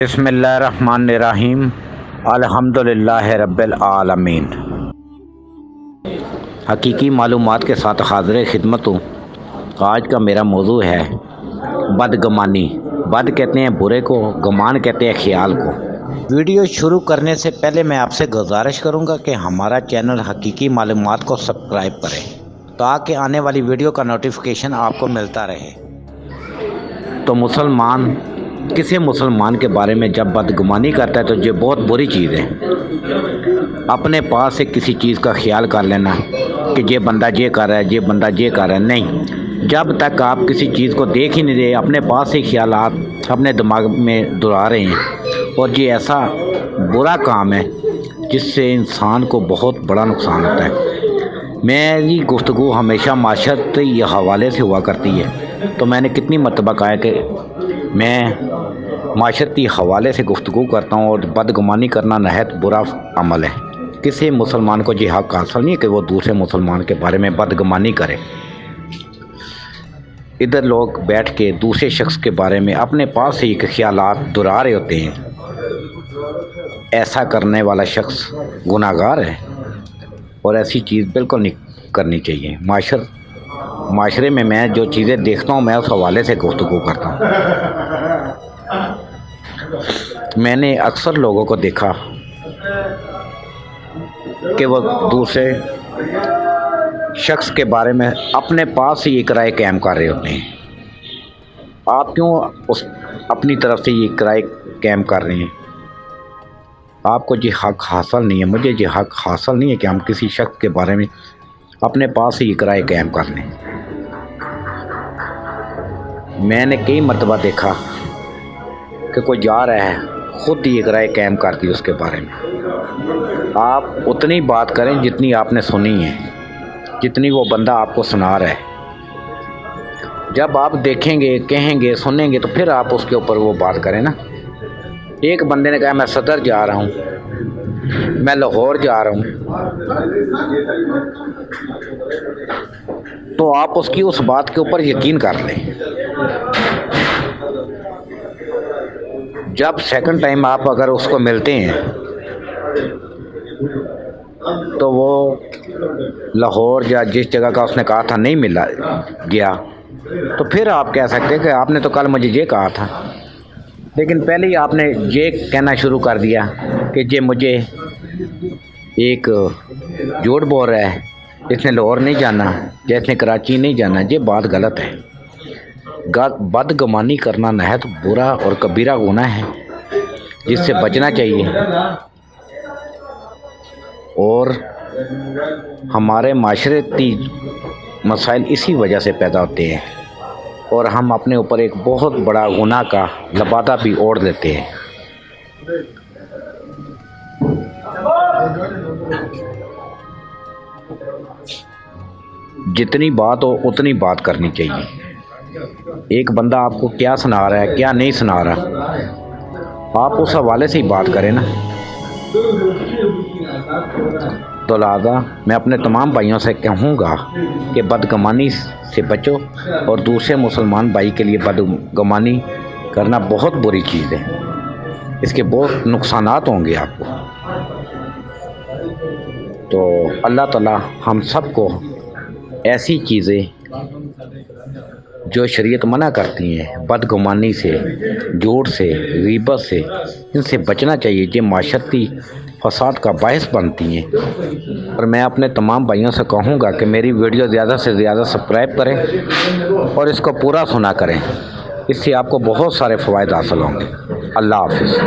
بسم اللہ الرحمن الرحیم الحمدللہ رب العالمین۔ حقیقی معلومات کے ساتھ حاضر خدمت ہوں۔ آج کا میرا موضوع ہے بدگمانی۔ بد کہتے ہیں برے کو، گمان کہتے ہیں خیال کو۔ ویڈیو شروع کرنے سے پہلے میں آپ سے گزارش کروں گا کہ ہمارا چینل حقیقی معلومات کو سبسکرائب کریں تاکہ آنے والی ویڈیو کا نوٹیفیکیشن آپ کو ملتا رہے۔ تو کسی مسلمان کے بارے میں جب بدگمانی کرتا ہے تو یہ بہت بری چیز ہے۔ اپنے پاس سے کسی چیز کا خیال کر لینا کہ یہ بندہ یہ کر رہا ہے، یہ بندہ یہ کر رہا ہے، نہیں۔ جب تک آپ کسی چیز کو دیکھ ہی نہیں رہے، اپنے پاس سے خیالات اپنے دماغ میں دہرا رہے ہیں، اور یہ ایسا برا کام ہے جس سے انسان کو بہت بڑا نقصان ہوتا ہے۔ میری گفتگو ہمیشہ معاشرتی حوالے سے ہوا کرتی ہے، تو میں نے کتنی مرتبہ کہا کہ میں معاشرتی حوالے سے گفتگو کرتا ہوں، اور بدگمانی کرنا نہایت برا عمل ہے۔ کسی مسلمان کو یہ حق حاصل نہیں ہے کہ وہ دوسرے مسلمان کے بارے میں بدگمانی کرے۔ ادھر لوگ بیٹھ کے دوسرے شخص کے بارے میں اپنے پاس سے ایک خیالات دہرا رہے ہوتے ہیں۔ ایسا کرنے والا شخص گناہگار ہے، اور ایسی چیز بالکل نہیں کرنی چاہیے۔ معاشرے میں جو چیزیں دیکھتا ہوں میں اس حوالے سے گفتگو کرتا ہوں۔ میں نے اکثر لوگوں کو دیکھا کہ وہ دوسرے شخص کے بارے میں اپنے پاس ہی ایک رائے قائم کر رہے ہوتے ہیں۔ آپ کیوں اپنی طرف سے یہ رائے قائم کر رہے ہیں؟ آپ کو یہ حق حاصل نہیں ہے، مجھے یہ حق حاصل نہیں ہے کہ ہم کسی شخص کے بارے میں اپنے پاس ہی ایک رائے قائم کر لیں۔ میں نے کئی مرتبہ دیکھا کہ کوئی جا رہا ہے، خود ہی ایک رائے قائم کر دی اس کے بارے میں۔ آپ اتنی بات کریں جتنی آپ نے سنی ہے، جتنی وہ بندہ آپ کو سنا رہا ہے۔ جب آپ دیکھیں گے، کہیں گے، سنیں گے، تو پھر آپ اس کے اوپر وہ بات کریں نا۔ ایک بندے نے کہا میں صدر جا رہا ہوں، میں لاہور جا رہا ہوں، تو آپ اس کی اس بات کے اوپر یقین کر لیں۔ جب سیکنڈ ٹائم آپ اگر اس کو ملتے ہیں تو وہ لاہور یا جس جگہ کا اس نے کہا تھا نہیں ملا گیا، تو پھر آپ کہہ سکتے ہیں کہ آپ نے تو کل مجھے یہ کہا تھا، لیکن پہلے ہی آپ نے یہ کہنا شروع کر دیا کہ یہ مجھے ایک جھوٹ بول رہا ہے، اس نے لاہور نہیں جانا یا اس نے کراچی نہیں جانا۔ یہ بات غلط ہے۔ بدگمانی کرنا نہایت برا اور کبیرہ گناہ ہے جس سے بچنا چاہیے، اور ہمارے معاشرتی مسائل اسی وجہ سے پیدا ہوتے ہیں، اور ہم اپنے اوپر ایک بہت بڑا گناہ کا لبادہ بھی اوڑھ لیتے ہیں۔ جتنی بات ہو اتنی بات کرنی چاہیے۔ ایک بندہ آپ کو کیا سنا رہا ہے، کیا نہیں سنا رہا، آپ اس حوالے سے ہی بات کریں نا۔ تو لہٰذا میں اپنے تمام بھائیوں سے کہوں گا کہ بدگمانی سے بچو، اور دوسرے مسلمان بھائی کے لیے بدگمانی کرنا بہت بری چیز ہے۔ اس کے بہت نقصانات ہوں گے آپ کو۔ تو اللہ تعالیٰ ہم سب کو ایسی چیزیں جو شریعت منع کرتی ہیں، بدگمانی سے، جھوٹ سے، غیبت سے، ان سے بچنا چاہیے۔ یہ معاشرتی فساد کا باعث بنتی ہیں۔ اور میں اپنے تمام بھائیوں سے کہوں گا کہ میری ویڈیو زیادہ سے زیادہ سبسکرائب کریں اور اس کو پورا سنا کریں، اس سے آپ کو بہت سارے فوائد حاصل ہوں گے۔ اللہ حافظ۔